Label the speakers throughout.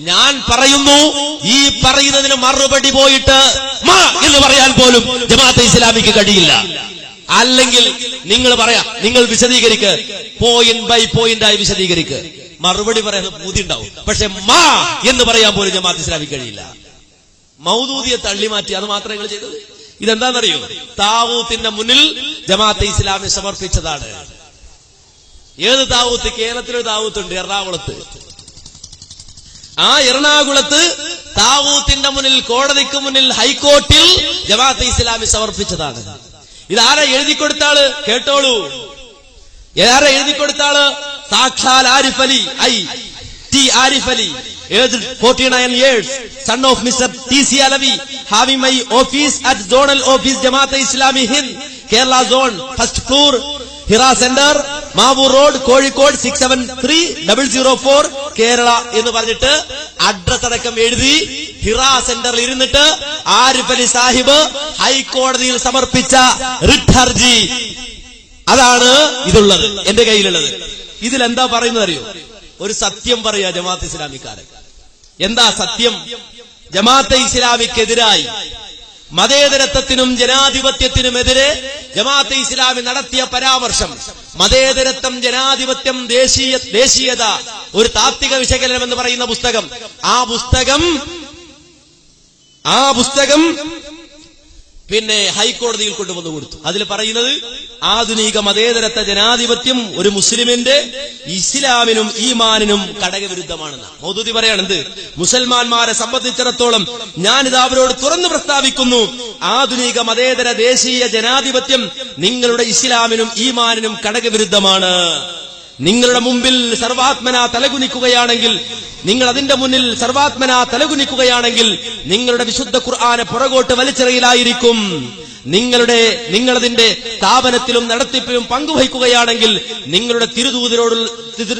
Speaker 1: ഞാൻ പറയുന്നു, ഈ പറയുന്നതിന് മറുപടി പോയിട്ട് എന്ന് പറയാൻ പോലും ജമാഅത്തെ ഇസ്ലാമിക്ക് കഴിയില്ല. അല്ലെങ്കിൽ നിങ്ങൾ പറയാ, നിങ്ങൾ വിശദീകരിക്ക്, പോയിന്റ് ബൈ പോയിന്റ് ആയി വിശദീകരിക്ക്, മറുപടി പറയാൻ ബുദ്ധി ഉണ്ടാവും. പക്ഷെ എന്ന് പറയാൻ പോലും ജമാഅത്തെ ഇസ്ലാമിക്ക് കഴിയില്ല. മൗദൂദിയെ തള്ളിമാറ്റി, അത് മാത്രമേ നിങ്ങൾ ചെയ്തത്. ഇതെന്താണെന്നറിയോ? താവൂത്തിന്റെ മുന്നിൽ ജമാഅത്തെ ഇസ്ലാമി സമർപ്പിച്ചതാണ്. ഏത് താവൂത്ത്? കേരളത്തിലൊരു താവൂത്തുണ്ട്, എറണാകുളത്ത്. ആ എറണാകുളത്ത് താവൂത്തിന്റെ മുന്നിൽ, കോടതിക്ക് മുന്നിൽ, ഹൈക്കോർട്ടിൽ ജമാഅത്തെ ഇസ്ലാമി സമർപ്പിച്ചതാണ്. ഇതാരാ എഴുതി കൊടുത്താള്? കേട്ടോളൂ. ആരാ എഴുതി കൊടുത്താള്? സാക്ഷാൽ Arif Ali, Arif Ali, aged 49 years, son of Mr. T.C. Alavi, having my office at zonal office Jamaat Islami Hind, Kerala zone, first floor, Hira Center, Mavur Road, Kozhikode 673004, Kerala എന്ന് പറഞ്ഞിട്ട് അഡ്രസ് അടക്കം എഴുതി ഹിറ സെന്ററിൽ ഇരുന്നിട്ട് ആരിഫ് അലി സാഹിബ് ഹൈക്കോടതിയിൽ സമർപ്പിച്ച റിട്ട് ഹർജി, അതാണ് ഇതുള്ളത്, എന്റെ കയ്യിലുള്ളത്. ഇതിലെന്താ പറയുന്നത് അറിയോ? ഒരു സത്യം പറയാ ജമാഅത്തെ ഇസ്ലാമിക്കാരൻ. എന്താ സത്യം? ജമാഅത്തെ ഇസ്ലാമിക്കെതിരായി, മതേതരത്വത്തിനും ജനാധിപത്യത്തിനുമെതിരെ ജമാഅത്തെ ഇസ്ലാമി നടത്തിയ പരാമർശം, മതേതരത്വം, ജനാധിപത്യം, ദേശീയത, ഒരു താത്വിക വിശകലനം എന്ന് പറയുന്ന പുസ്തകം, ആ പുസ്തകം പിന്നെ ഹൈക്കോടതിയിൽ കൊണ്ടുവന്നു കൊടുത്തു. അതിൽ പറയുന്നത് ആധുനിക മതേതരത്വ ജനാധിപത്യം ഒരു മുസ്ലിമിന്റെ ഇസ്ലാമിനും ഈമാനിനും ഘടകവിരുദ്ധമാണെന്ന് മൗദൂദി പറയാണെന്ത്? മുസൽമാന്മാരെ സംബന്ധിച്ചിടത്തോളം ഞാനിത് അവരോട് തുറന്നു പ്രസ്താവിക്കുന്നു, ആധുനിക മതേതര ദേശീയ ജനാധിപത്യം നിങ്ങളുടെ ഇസ്ലാമിനും ഈമാനിനും ഘടകവിരുദ്ധമാണ്. നിങ്ങളുടെ മുമ്പിൽ സർവാത്മന തലകുനിക്കുകയാണെങ്കിൽ, നിങ്ങൾ അതിന്റെ മുന്നിൽ സർവാത്മന തലകുനിക്കുകയാണെങ്കിൽ നിങ്ങളുടെ വിശുദ്ധ ഖുർആനെ പുറകോട്ട് വലിച്ചെറിയലായിരിക്കും. നിങ്ങളതിന്റെ സ്ഥാപനത്തിലും നടത്തിപ്പിലും പങ്കുവഹിക്കുകയാണെങ്കിൽ നിങ്ങളുടെ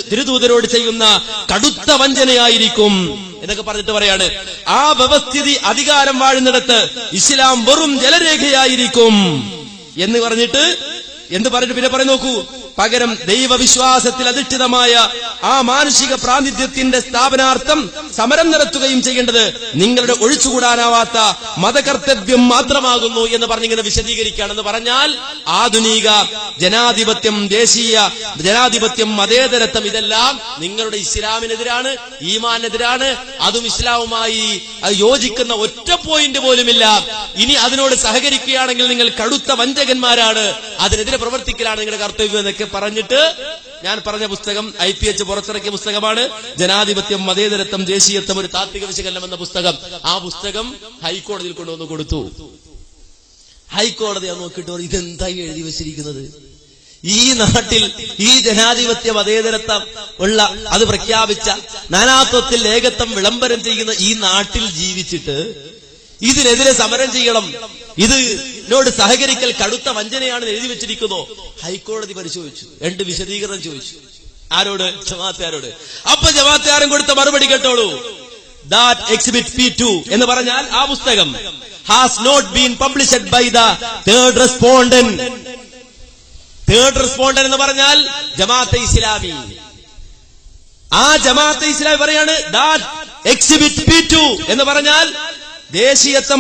Speaker 1: തിരുദൂതരോട് ചെയ്യുന്ന കടുത്ത വഞ്ചനയായിരിക്കും എന്നൊക്കെ പറഞ്ഞിട്ട് പറയാണ്. ആ വ്യവസ്ഥിതി അധികാരം വാഴുന്നിടത്ത് ഇസ്ലാം വെറും ജലരേഖയായിരിക്കും എന്ന് പറഞ്ഞിട്ട് പിന്നെ പറയും നോക്കൂ, പകരം ദൈവവിശ്വാസത്തിൽ അധിഷ്ഠിതമായ ആ മാനുഷിക പ്രാതിനിധ്യത്തിന്റെ സ്ഥാപനാർത്ഥം സമരം നടത്തുകയും ചെയ്യേണ്ടത് നിങ്ങളുടെ ഒഴിച്ചുകൂടാനാവാത്ത മതകർത്തവ്യം മാത്രമാകുന്നു എന്ന് പറഞ്ഞിങ്ങനെ വിശദീകരിക്കുകയാണെന്ന് പറഞ്ഞാൽ, ആധുനിക ജനാധിപത്യം, ദേശീയ ജനാധിപത്യം, മതേതരത്വം, ഇതെല്ലാം നിങ്ങളുടെ ഇസ്ലാമിനെതിരാണ്, ഈമാനെതിരാണ്. അതും ഇസ്ലാമുമായി യോജിക്കുന്ന ഒറ്റ പോയിന്റ് പോലുമില്ല. ഇനി അതിനോട് സഹകരിക്കുകയാണെങ്കിൽ നിങ്ങൾ കടുത്ത വഞ്ചകന്മാരാണ്, അതിനെതിരെ പ്രവർത്തിക്കലാണ് നിങ്ങളുടെ കർത്തവ്യം എന്നൊക്കെ പറഞ്ഞിട്ട് ഞാൻ പറഞ്ഞ പുസ്തകം IPH പുറത്തിറക്കിയ പുസ്തകമാണ് ജനാധിപത്യം, മതേതരത്വം, ദേശീയത്വം, ഒരു താത്വിക വിശകലനം എന്ന പുസ്തകം. ആ പുസ്തകം ഹൈക്കോടതിയിൽ കൊണ്ടുവന്ന് കൊടുത്തു. ഹൈക്കോടതി അത് നോക്കിയിട്ട് ഇതെന്തായി എഴുതി വെച്ചിരിക്കുന്നത്? ഈ നാട്ടിൽ ഈ ജനാധിപത്യ മതേതരത്വം ഉള്ള, അത് പ്രഖ്യാപിച്ച, നാനാത്വത്തിൽ ഏകത്വം വിളംബരം ചെയ്യുന്ന ഈ നാട്ടിൽ ജീവിച്ചിട്ട് ഇതിനെതിരെ സമരം ചെയ്യണം, ഇതിനോട് സഹകരിക്കൽ കടുത്ത വഞ്ചനയാണെന്ന് എഴുതി വെച്ചിരിക്കുന്നു. ഹൈക്കോടതി പരിശോധിച്ചു, 2 വിശദീകരണം ചോദിച്ചു. ആരോട്? ജമാഅത്തുകാരോട്. അപ്പൊ ജമാഅത്തുകാരൻ കൊടുത്ത മറുപടി കേട്ടോളൂ. ദാറ്റ് എക്സിബിറ്റ് P2 എന്ന് പറഞ്ഞാൽ ആ പുസ്തകം has not been published by the third respondent. Third respondent എന്ന് പറഞ്ഞാൽ ജമാഅത്തെ ഇസ്ലാമി. ആ ജമാഅത്തെ ഇസ്ലാമി പറയാണ് ദാറ്റ് എക്സിബിറ്റ് P2 എന്ന് പറഞ്ഞാൽ ദേശീയത്വം,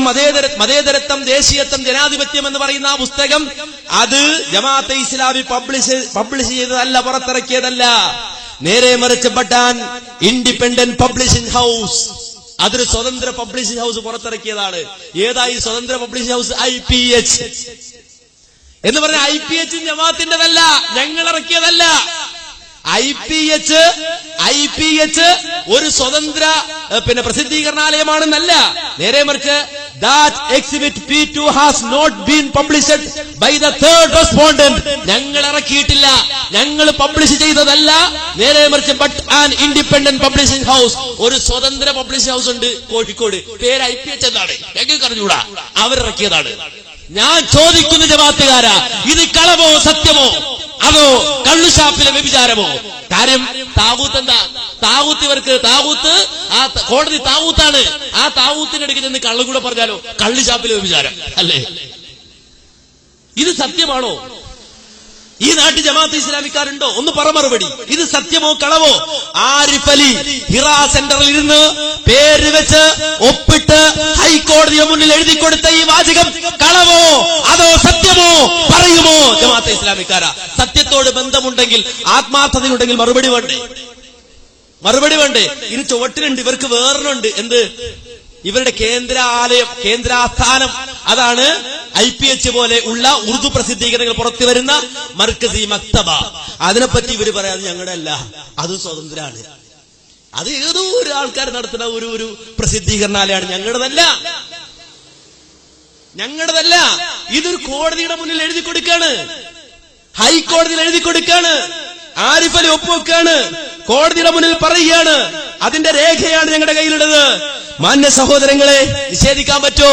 Speaker 1: മതേതരത്വം, ദേശീയത്വം, ജനാധിപത്യം എന്ന് പറയുന്ന ആ പുസ്തകം അത് ജമാഅത്തെ ഇസ്ലാമി പബ്ലിഷ് ചെയ്തതല്ല, പുറത്തിറക്കിയതല്ല. നേരെ മറിച്ച് ബട്ടാൻ ഇൻഡിപെൻഡന്റ് പബ്ലിഷിംഗ് ഹൗസ്, അതൊരു സ്വതന്ത്ര പബ്ലിഷിംഗ് ഹൗസ് പുറത്തിറക്കിയതാണ്. ഏതായി സ്വതന്ത്ര പബ്ലിഷിംഗ് ഹൗസ്? IPH എന്ന് പറഞ്ഞ IPH ജമാഅത്തിന്റെതല്ല, ഞങ്ങൾ ഇറക്കിയതല്ല. IPH ഒരു സ്വതന്ത്ര പ്രസിദ്ധീകരണാലയമാണെന്നല്ല, നേരെ മറിച്ച് that exhibit P2 has not been published by the third respondent. ഞങ്ങൾ ഇറക്കിയിട്ടില്ല, ഞങ്ങൾ പബ്ലിഷ് ചെയ്തതല്ല. നേരെ മറിച്ച് but an independent publishing house, ഒരു സ്വതന്ത്ര പബ്ലിഷിംഗ് ഹൗസ് ഉണ്ട് കോഴിക്കോട്, പേര് IPH എന്നാണ്, ഞങ്ങൾക്ക് അറിഞ്ഞൂടാ, അവരിറക്കിയതാണ്. ഞാൻ ചോദിക്കുന്ന ജമാഅത്തുകാരാ, ഇത് കളവോ സത്യമോ അതോ കള്ളുഷാപ്പിലെ വ്യഭിചാരമോ? കാര്യം താവൂത്ത് എന്താ? താവൂത്ത് ആ കോടതി താവൂത്താണ്. ആ താവൂത്തിന്റെ അടുക്കൽ നിന്ന് കള്ളും കൂടെ പറഞ്ഞാലോ കള്ളുഷാപ്പിലെ വ്യഭിചാരം അല്ലേ? ഇത് സത്യമാണോ? ഈ നാട്ടിൽ ജമാഅത്ത് ഇസ്ലാമിക്കാരുണ്ടോ? ഒന്ന് പറ മറുപടി. ഇത് സത്യമോ കളവോ? ആരിഫ് അലി ഹിറാ സെന്ററിൽ ഇരുന്ന് പേര് വെച്ച് ഒപ്പിട്ട് ഹൈക്കോടതിയുടെ മുന്നിൽ എഴുതി കൊടുത്ത ഈ വാചകം കളവോ അതോ സത്യമോ? പറയുമോ ജമാഅത്ത് ഇസ്ലാമിക്കാരാ? സത്യത്തോട് ബന്ധമുണ്ടെങ്കിൽ, ആത്മാർത്ഥതയുണ്ടെങ്കിൽ മറുപടി വേണ്ടേ? മറുപടി വേണ്ടേ? ഇനി ചുവട്ടിലുണ്ട്, ഇവർക്ക് വേറൊന്നുണ്ട്. എന്ത്? ഇവരുടെ കേന്ദ്രാസ്ഥാനം അതാണ് IPH പോലെ ഉള്ള ഉറുദു പ്രസിദ്ധീകരണങ്ങൾ പുറത്തു വരുന്ന മർക്കസി മക്തബ. അതിനെപ്പറ്റി ഇവര് പറയാതെ ഞങ്ങളുടെ അല്ല, അത് സ്വതന്ത്രമാണ്, അത് ഏതോ ഒരു ആൾക്കാർ നടത്തുന്ന ഒരു പ്രസിദ്ധീകരണാലയാണ്, ഞങ്ങളുടേതല്ല. ഇതൊരു കോടതിയുടെ മുന്നിൽ എഴുതി കൊടുക്കാണ്, ഹൈക്കോടതിയിൽ എഴുതി കൊടുക്കാണ്, ആരിഫ് അലി ഒപ്പുവെക്കാണ്, കോടതിയുടെ മുന്നിൽ പറയുകയാണ്. അതിന്റെ രേഖയാണ് ഞങ്ങളുടെ കയ്യിലുള്ളത്. മാന്യ സഹോദരങ്ങളെ, നിഷേധിക്കാൻ പറ്റോ?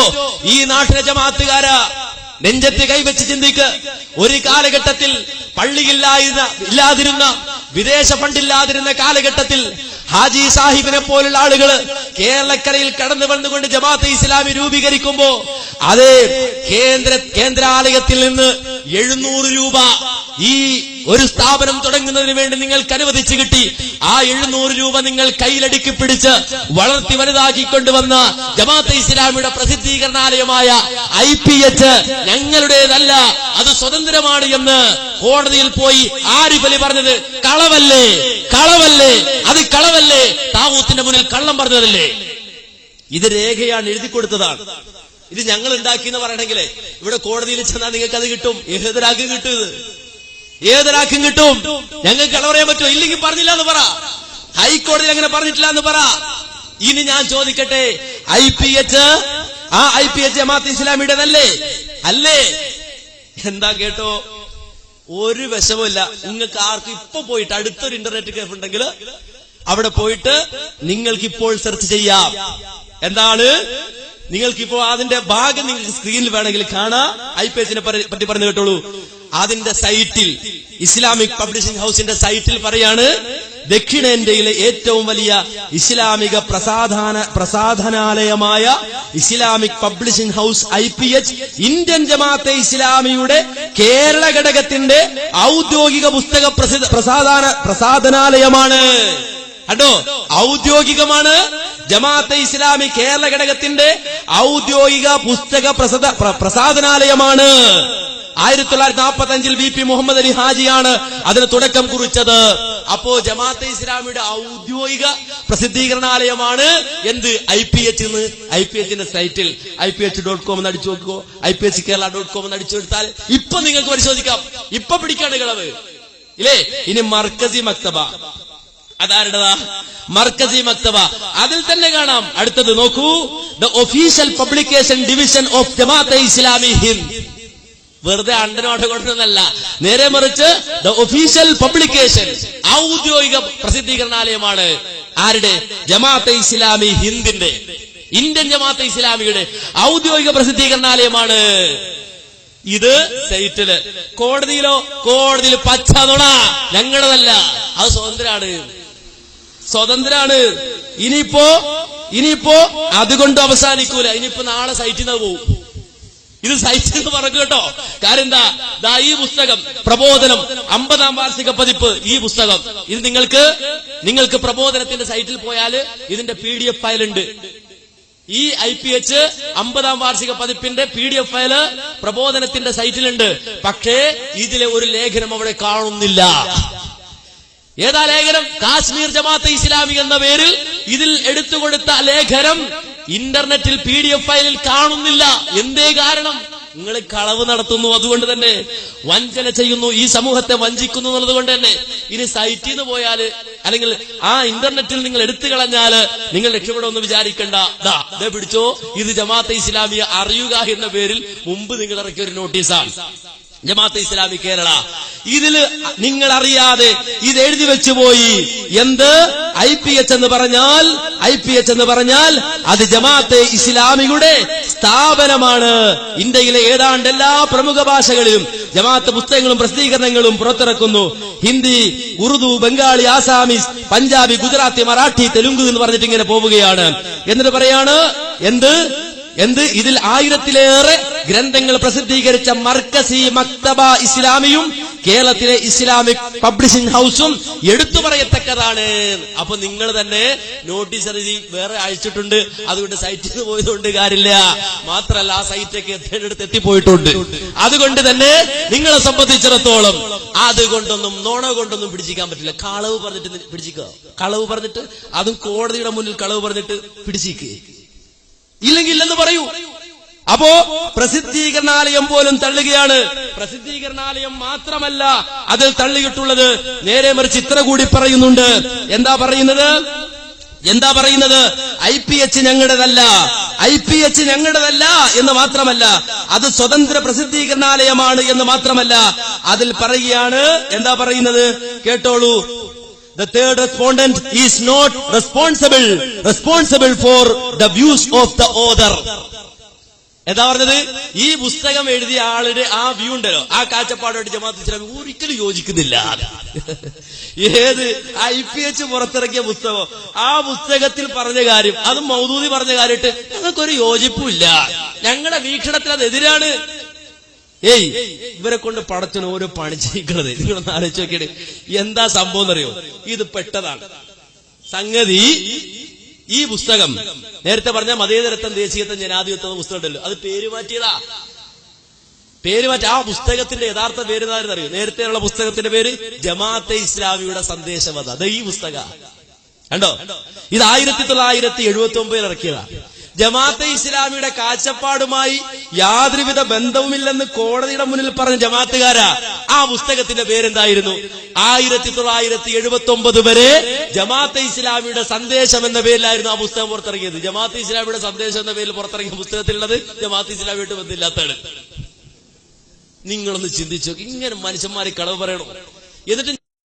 Speaker 1: ഈ നാട്ടിലെ ജമാഅത്തുകാരാ, നെഞ്ചത്ത് കൈവച്ച് ചിന്തിക്ക്. ഒരു കാലഘട്ടത്തിൽ പള്ളിയില്ലാതിരുന്ന, വിദേശ ഫണ്ടില്ലാതിരുന്ന കാലഘട്ടത്തിൽ ഹാജി സാഹിബിനെ പോലുള്ള ആളുകൾ കേരളക്കരയിൽ കടന്നു വന്നുകൊണ്ട് ജമാഅത്തെ ഇസ്ലാമി രൂപീകരിക്കുമ്പോ അതേ കേന്ദ്രാലയത്തിൽ നിന്ന് 700 രൂപ ഈ ഒരു സ്ഥാപനം തുടങ്ങുന്നതിന് വേണ്ടി നിങ്ങൾക്ക് അനുവദിച്ചു കിട്ടി. ആ 700 രൂപ നിങ്ങൾ കയ്യിലടുക്കി പിടിച്ച് വളർത്തി വലുതാക്കിക്കൊണ്ടുവന്ന ജമാഅത്തെ ഇസ്ലാമിയുടെ പ്രസിദ്ധീകരണാലയമായ IPH ഞങ്ങളുടേതല്ല, അത് സ്വതന്ത്രമാണ് എന്ന് കോടതിയിൽ പോയി ആരിഫ് അലി പറഞ്ഞത് കളവല്ലേ? അത് കളവല്ലേ? താവൂത്തിന്റെ മുന്നിൽ കള്ളം പറഞ്ഞതല്ലേ? ഇത് രേഖയാണ്, എഴുതി കൊടുത്തതാണ്. ഇത് ഞങ്ങൾ ഉണ്ടാക്കിയെന്ന് പറയണമെങ്കിലേ ഇവിടെ കോടതിയിൽ ചെന്നാൽ നിങ്ങൾക്ക് അത് കിട്ടും. ഏതൊരാൾക്കും കിട്ടും, ഏതൊരാൾക്കും കിട്ടും. ഞങ്ങൾക്ക് കളവ് പറയാൻ പറ്റുമോ? ഇല്ലെങ്കിൽ പറഞ്ഞില്ല എന്ന് പറ. ഹൈക്കോടതിയിൽ അങ്ങനെ പറഞ്ഞിട്ടില്ല എന്ന് പറ. ഇനി ഞാൻ ചോദിക്കട്ടെ, IPH ജമാഅത്ത് ഇസ്ലാമിയുടേതല്ലേ? അല്ലേ? എന്താ കേട്ടോ, ഒരു വിഷമമില്ല. നിങ്ങൾക്ക് ആർക്കും ഇപ്പൊ പോയിട്ട് അടുത്തൊരു ഇന്റർനെറ്റ് കേഫ് ഉണ്ടെങ്കിൽ അവിടെ പോയിട്ട് നിങ്ങൾക്കിപ്പോൾ സെർച്ച് ചെയ്യാം. എന്താണ്? നിങ്ങൾക്കിപ്പോ അതിന്റെ ഭാഗം നിങ്ങൾക്ക് സ്ക്രീനിൽ വേണമെങ്കിൽ കാണാം. IPHനെ പറ്റി പറഞ്ഞു കേട്ടോളൂ. അതിന്റെ സൈറ്റിൽ, ഇസ്ലാമിക് പബ്ലിഷിംഗ് ഹൗസിന്റെ സൈറ്റിൽ പറയാണ്, ദക്ഷിണേന്ത്യയിലെ ഏറ്റവും വലിയ ഇസ്ലാമിക പ്രസാധനാലയമായ Islamic Publishing House IPH Indian Jamaat ഇസ്ലാമിയുടെ കേരള ഘടകത്തിന്റെ ഔദ്യോഗിക പുസ്തക പ്രസാധനാലയമാണ്. കേട്ടോ, ഔദ്യോഗികമാണ്. ജമാഅത്തെ ഇസ്ലാമി കേരള ഘടകത്തിന്റെ ഔദ്യോഗിക പുസ്തക പ്രസാധനാലയമാണ്. 1945 VP മുഹമ്മദ് അലി ഹാജിയാണ് അതിന് തുടക്കം കുറിച്ചത്. അപ്പോ ജമാഅത്തെ ഇസ്ലാമിയുടെ ഔദ്യോഗിക പ്രസിദ്ധീകരണാലയമാണ് എന്ത്? IPH. IPHന്റെ സൈറ്റിൽ IPH.com എന്ന് അടിച്ചു നോക്കുവോ, IPHKerala.com എന്ന് അടിച്ചു കൊടുത്താൽ ഇപ്പൊ നിങ്ങൾക്ക് പരിശോധിക്കാം. ഇപ്പൊ പിടിക്കാണ് കളവ് ഇല്ലേ? ഇനി മർക്കസി മക്തബ, അതാരുടേതാ? മർക്കസി മക്തബ. അതിൽ തന്നെ കാണാം. അടുത്തത് നോക്കൂ, the official publication division of Jamaat Islami Hind. വെറുതെ അണ്ടനോട്ട് കൊണ്ടൊന്നല്ല, നേരെ മറിച്ച് ദ ഒഫീഷ്യൽ പബ്ലിക്കേഷൻ, ഔദ്യോഗിക പ്രസിദ്ധീകരണാലയമാണ്. ആരുടെ? ജമാഅത്തെ ഇസ്ലാമി ഹിന്ദിന്റെ, ഇന്ത്യൻ ജമാഅത്തെ ഇസ്ലാമിയുടെ ഔദ്യോഗിക പ്രസിദ്ധീകരണാലയമാണ്. ഇത് സൈറ്റില്. കോടതിയിലോ? കോടതിയിൽ പച്ച നുണ, ഞങ്ങളുടേതല്ല, അത് സ്വതന്ത്രാണ്. ഇനിയിപ്പോ അതുകൊണ്ട് അവസാനിക്കൂല. ഇനിയിപ്പോ നാളെ സൈറ്റിൽ നിന്ന് പോകും. ഇത് സൈറ്റിൽ നിന്ന് പറഞ്ഞു കേട്ടോ. കാര്യം എന്താ? ഈ പുസ്തകം പ്രബോധനം 50ാം വാർഷിക പതിപ്പ്, ഈ പുസ്തകം ഇത് നിങ്ങൾക്ക് പ്രബോധനത്തിന്റെ സൈറ്റിൽ പോയാൽ ഇതിന്റെ PDF ഫയൽ ഉണ്ട്. ഈ IPH 50ാം വാർഷിക പതിപ്പിന്റെ PDF ഫയല് പ്രബോധനത്തിന്റെ സൈറ്റിലുണ്ട്. പക്ഷേ ഇതിലെ ഒരു ലേഖനം അവിടെ കാണുന്നില്ല. ഏതാ ലേഖനം? കാശ്മീർ ജമാഅത്തെ ഇസ്ലാമി എന്ന പേരിൽ ഇതിൽ എടുത്തുകൊടുത്ത ലേഖനം ഇന്റർനെറ്റിൽ PDF ഫയലിൽ കാണുന്നില്ല. എന്തേ കാരണം? നിങ്ങൾ കളവ് നടത്തുന്നു, അതുകൊണ്ട് തന്നെ വഞ്ചന ചെയ്യുന്നു, ഈ സമൂഹത്തെ വഞ്ചിക്കുന്നു എന്നുള്ളത് കൊണ്ട് തന്നെ. ഇനി സൈറ്റിൽ നിന്ന് പോയാല് അല്ലെങ്കിൽ ആ ഇന്റർനെറ്റിൽ നിങ്ങൾ എടുത്തു കളഞ്ഞാല് നിങ്ങൾ രക്ഷപ്പെടുമെന്ന് വിചാരിക്കണ്ട. ദേ പിടിച്ചോ, ഇത് ജമാഅത്തെ ഇസ്ലാമിയെ അറിയുക എന്ന പേരിൽ മുമ്പ് നിങ്ങൾ ഇറക്കിയ ഒരു നോട്ടീസാണ്. ജമാഅത്തെ ഇസ്ലാമി കേരള. ഇതില് നിങ്ങൾ അറിയാതെ ഇത് എഴുതി വെച്ചു പോയി. എന്ത്? IPH എന്ന് പറഞ്ഞാൽ അത് ജമാഅത്തെ ഇസ്ലാമിയുടെ സ്ഥാപനമാണ്. ഇന്ത്യയിലെ ഏതാണ്ട് എല്ലാ പ്രമുഖ ഭാഷകളിലും ജമാഅത്ത് പുസ്തകങ്ങളും പ്രസിദ്ധീകരണങ്ങളും പുറത്തിറക്കുന്നു. ഹിന്ദി, ഉറുദു, ബംഗാളി, ആസാമീസ്, പഞ്ചാബി, ഗുജറാത്തി, മറാഠി, തെലുങ്ക് എന്ന് പറഞ്ഞിട്ട് ഇങ്ങനെ പോവുകയാണ്. എന്നിട്ട് പറയാണ് എന്ത്? ഇതിൽ 1000-ലേറെ ഗ്രന്ഥങ്ങൾ പ്രസിദ്ധീകരിച്ച മർക്കസി മക്തബ ഇസ്ലാമിയും കേരളത്തിലെ ഇസ്ലാമിക് പബ്ലിഷിംഗ് ഹൗസും എടുത്തു പറയത്തക്കതാണ്. അപ്പൊ നിങ്ങൾ തന്നെ നോട്ടീസ് എഴുതി വേറെ അയച്ചിട്ടുണ്ട്, അതുകൊണ്ട് സൈറ്റിൽ നിന്ന് പോയതുകൊണ്ട് കാര്യമില്ല. മാത്രമല്ല ആ സൈറ്റൊക്കെ എത്തേണ്ടടുത്ത് എത്തിപ്പോയിട്ടുണ്ട്. അതുകൊണ്ട് തന്നെ നിങ്ങളെ സംബന്ധിച്ചിടത്തോളം അതുകൊണ്ടൊന്നും നോണ കൊണ്ടൊന്നും പിടിച്ചിക്കാൻ പറ്റില്ല. കളവ് പറഞ്ഞിട്ട് പിടിച്ചിക്കുക, കളവ് പറഞ്ഞിട്ട് അതും കോടതിയുടെ മുന്നിൽ കളവ് പറഞ്ഞിട്ട് പിടിച്ചിക്കുക, ഇല്ലെങ്കിൽ ഇല്ലെന്ന് പറയൂ. അപ്പോ പ്രസിദ്ധീകരണാലയം പോലും തള്ളുകയാണ്. പ്രസിദ്ധീകരണാലയം മാത്രമല്ല അതിൽ തള്ളിയിട്ടുള്ളത്, നേരെ മറിച്ച് ഇത്ര കൂടി പറയുന്നുണ്ട്. എന്താ പറയുന്നത്? IPH ഞങ്ങളുടേതല്ല, IPH ഞങ്ങളുടേതല്ല എന്ന് മാത്രമല്ല, അത് സ്വതന്ത്ര പ്രസിദ്ധീകരണാലയമാണ് എന്ന് മാത്രമല്ല, അതിൽ പറയുകയാണ്. എന്താ പറയുന്നത് കേട്ടോളൂ. The third respondent is not responsible for the views of the author. എന്താ പറഞ്ഞത്? ഈ പുസ്തകം എഴുതിയ ആളുടെ ആ വ്യൂ ഉണ്ടല്ലോ, ആ കാഴ്ചപ്പാടോട് ജമാഅത്ത് ഇസ്ലാമി ഒരിക്കലും യോജിക്കുന്നില്ല. ഏത് IPH പുറത്തിറക്കിയ പുസ്തകം, ആ പുസ്തകത്തിൽ പറഞ്ഞ കാര്യം, അതും മൗദൂദി പറഞ്ഞ കാര്യമായിട്ട് ഞങ്ങൾക്കൊരു യോജിപ്പുമില്ല, ഞങ്ങളുടെ വീക്ഷണത്തിൽ അത് എതിരാണ്. ഇവരെ കൊണ്ട് പടത്തിന് ഓരോ പണി ചെയ്യിക്കണത് നിങ്ങളൊന്ന് ആലോചിച്ച് നോക്കിയിട്ട് എന്താ സംഭവം എന്നറിയോ? ഇത് പെട്ടതാണ് സംഗതി. ഈ പുസ്തകം നേരത്തെ പറഞ്ഞ മതേതരത്വം, ദേശീയത്വം, ജനാധിപത്യം എന്ന പുസ്തകം ഉണ്ടല്ലോ, അത് പേര് മാറ്റിയതാ. ആ പുസ്തകത്തിന്റെ യഥാർത്ഥ പേര് എന്താണെന്ന് അറിയോ? നേരത്തെയുള്ള പുസ്തകത്തിന്റെ പേര് ജമാഅത്തെ ഇസ്ലാമിയുടെ സന്ദേശവത. അത് ഈ പുസ്തക കണ്ടോ? ഇത് 1979 ഇറക്കിയതാ. ജമാഅത്തെ ഇസ്ലാമിയുടെ കാഴ്ചപ്പാടുമായി യാതൊരുവിധ ബന്ധവുമില്ലെന്ന് കോടതിയുടെ മുന്നിൽ പറഞ്ഞ ജമാഅത്തുകാരാ. ആ പുസ്തകത്തിന്റെ പേരെന്തായിരുന്നു? 1979 വരെ ജമാഅത്തെ ഇസ്ലാമിയുടെ സന്ദേശം എന്ന പേരിലായിരുന്നു ആ പുസ്തകം പുറത്തിറങ്ങിയത്. ജമാഅത്തെ ഇസ്ലാമിയുടെ സന്ദേശം എന്ന പേരിൽ പുറത്തിറങ്ങിയ പുസ്തകത്തിലുള്ളത് ജമാഅത്തെ ഇസ്ലാമിയായിട്ട് ബന്ധമില്ലാത്തതാണ്. നിങ്ങളൊന്ന് ചിന്തിച്ചു, ഇങ്ങനെ മനുഷ്യന്മാരെ കളവ് പറയണോ? എന്നിട്ട്